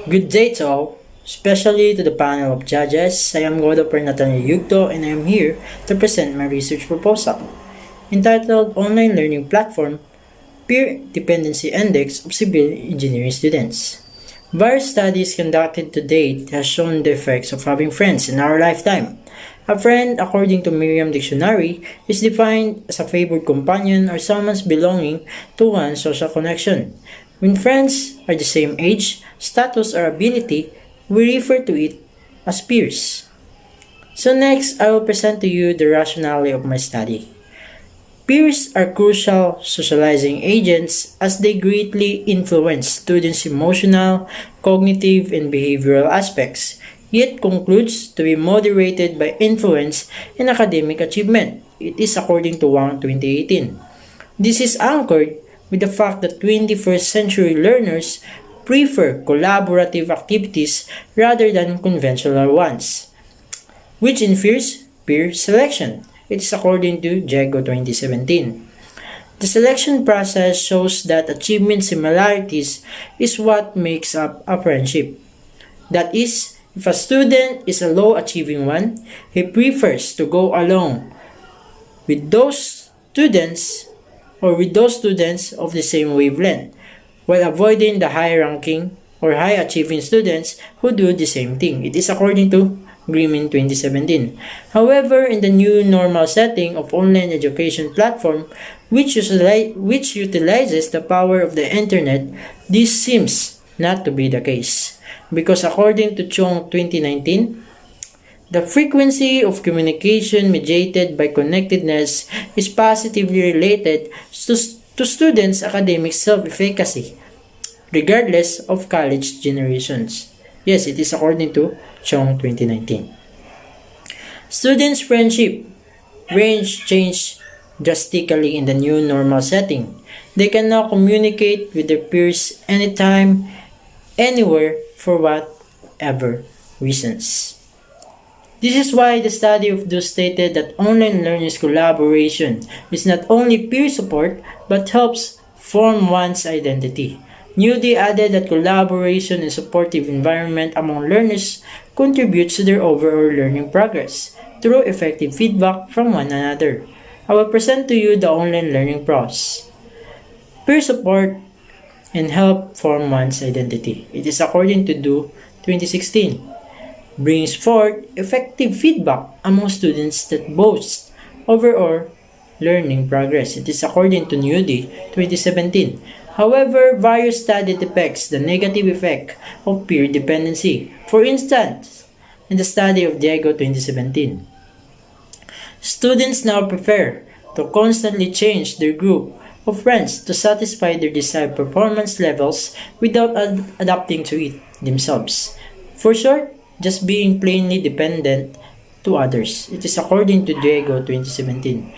Good day to all, especially to the panel of judges. I am Godopper Nathaniel Yugto and I am here to present my research proposal entitled Online Learning Platform Peer Dependency Index of Civil Engineering Students. Various studies conducted to date have shown the effects of having friends in our lifetime. A friend, according to Merriam Dictionary, is defined as a favored companion or someone belonging to one's social connection. When friends are the same age, status, or ability, we refer to it as peers. So next, I will present to you the rationale of my study. Peers are crucial socializing agents as they greatly influence students' emotional, cognitive, and behavioral aspects, yet concludes to be moderated by influence in academic achievement. It is according to Wang 2018. This is anchored with the fact that 21st century learners prefer collaborative activities rather than conventional ones, which infers peer selection. It is according to GE2 2017. The selection process shows that achievement similarities is what makes up a friendship. That is, if a student is a low-achieving one, he prefers to go along with those students of the same wavelength, while avoiding the high-ranking or high-achieving students who do the same thing. It is according to Grimm 2017. However, in the new normal setting of online education platform, which utilizes the power of the internet, this seems not to be the case. Because according to Chong 2019, the frequency of communication mediated by connectedness is positively related to students' academic self-efficacy, regardless of college generations. Yes, it is according to Chong 2019. Students' friendship range changed drastically in the new normal setting. They can now communicate with their peers anytime, anywhere, for whatever reasons. This is why the study of those stated that online learners' collaboration is not only peer support but helps form one's identity. Newly added that collaboration and supportive environment among learners contributes to their overall learning progress through effective feedback from one another. I will present to you the online learning process. Peer support and help form one's identity. It is according to Do 2016. Brings forth effective feedback among students that boast overall learning progress. It is according to Newdy 2017. However, various studies depicts the negative effect of peer dependency. For instance, in the study of Diego 2017, students now prefer to constantly change their group of friends to satisfy their desired performance levels without adapting to it themselves. For short, just being plainly dependent to others. It is according to Diego 2017,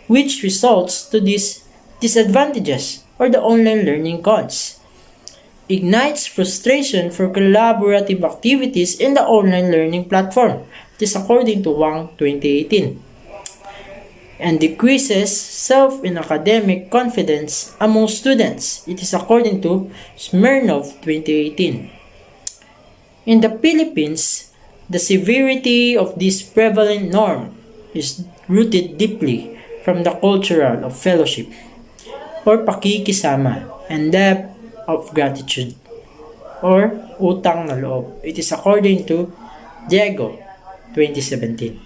which results to these disadvantages or the online learning cons. Ignites frustration for collaborative activities in the online learning platform. It is according to Wang 2018. And decreases self and academic confidence among students. It is according to Smirnov 2018. In the Philippines, the severity of this prevalent norm is rooted deeply from the culture of fellowship or pakikisama and depth of gratitude or utang na loob. It is according to Diego 2017.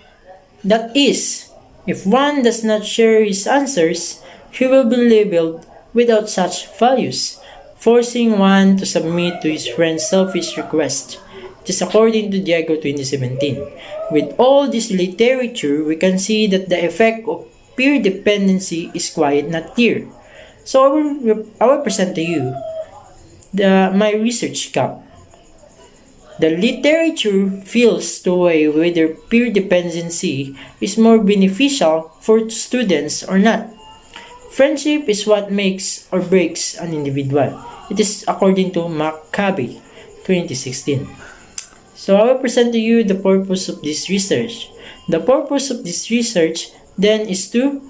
That is, if one does not share his answers, he will be labeled without such values, forcing one to submit to his friend's selfish request. It is according to Diego 2017. With all this literature, we can see that the effect of peer dependency is quite not clear. So I will present to you my research cap. The literature feels to weigh whether peer dependency is more beneficial for students or not. Friendship is what makes or breaks an individual. It is according to Maccabi 2016. So I will present to you the purpose of this research. The purpose of this research then is to,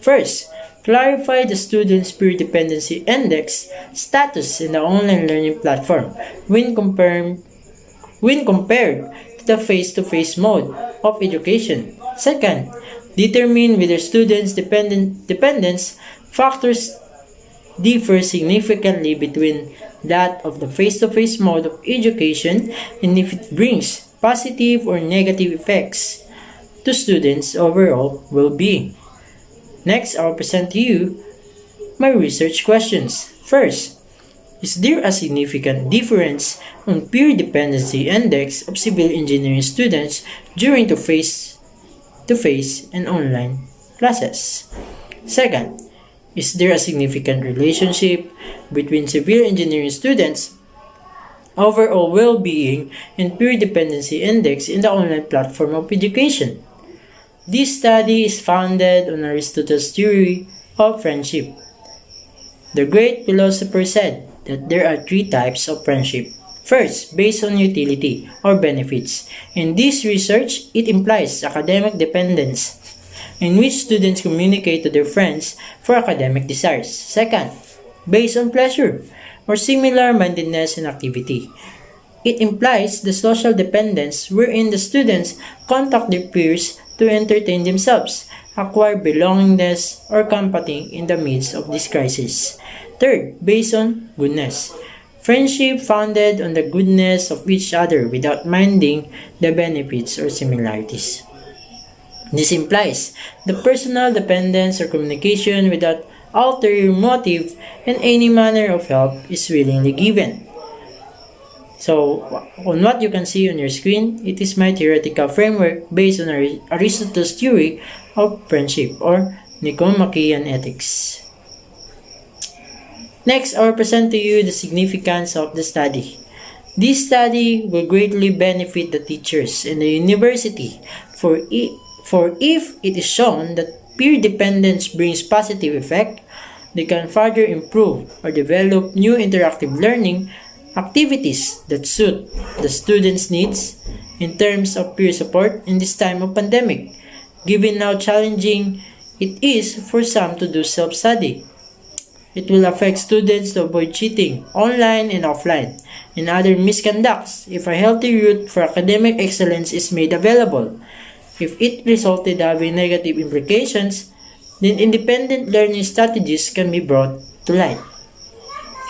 first, clarify the student's peer dependency index status in the online learning platform when compared to the face-to-face mode of education. Second, determine whether students' dependence factors differ significantly between that of the face-to-face mode of education and if it brings positive or negative effects to students' overall well-being. Next, I'll present to you my research questions. First, is there a significant difference on peer dependency index of civil engineering students during the face-to-face and online classes? Second, is there a significant relationship between civil engineering students' overall well-being and peer dependency index in the online platform of education? This study is founded on Aristotle's theory of friendship. The great philosopher said that there are three types of friendship. First, based on utility or benefits. In this research, it implies academic dependence, in which students communicate to their friends for academic desires. Second, based on pleasure or similar-mindedness in activity. It implies the social dependence wherein the students contact their peers to entertain themselves, acquire belongingness, or company in the midst of this crisis. Third, based on goodness. Friendship founded on the goodness of each other without minding the benefits or similarities. This implies the personal dependence or communication without ulterior motive and any manner of help is willingly given. So, on what you can see on your screen, it is my theoretical framework based on Aristotle's theory of friendship or Nicomachean ethics. Next, I will present to you the significance of the study. This study will greatly benefit the teachers in the university for if it is shown that peer dependence brings positive effect, they can further improve or develop new interactive learning activities that suit the students' needs in terms of peer support in this time of pandemic, given how challenging it is for some to do self-study. It will affect students to avoid cheating, online and offline, and other misconducts if a healthy route for academic excellence is made available. If it resulted having negative implications, then independent learning strategies can be brought to light.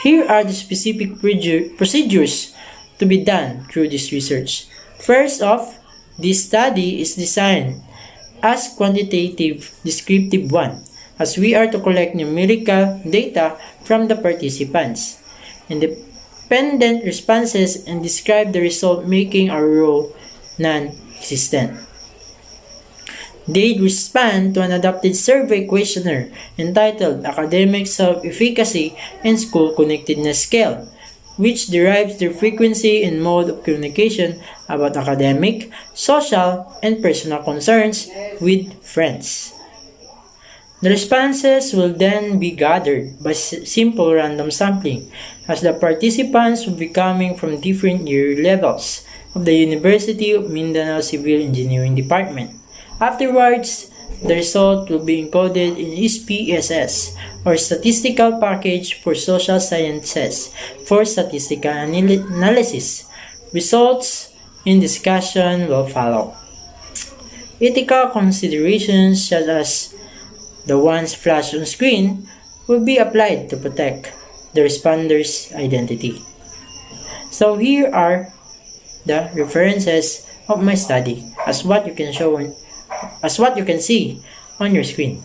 Here are the specific procedures to be done through this research. First off, this study is designed as quantitative descriptive one, as we are to collect numerical data from the participants, independent responses, and describe the result, making our role non-existent. They respond to an adopted survey questionnaire entitled Academic Self-Efficacy and School Connectedness Scale, which derives their frequency and mode of communication about academic, social, and personal concerns with friends. The responses will then be gathered by simple random sampling, as the participants will be coming from different year levels of the University of Mindanao Civil Engineering Department. Afterwards, the result will be encoded in SPSS, or Statistical Package for Social Sciences, for statistical analysis. Results in discussion will follow. Ethical considerations such as the ones flashed on screen will be applied to protect the responder's identity. So here are the references of my study as what you can see on your screen.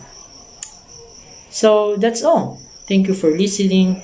So that's all. Thank you for listening.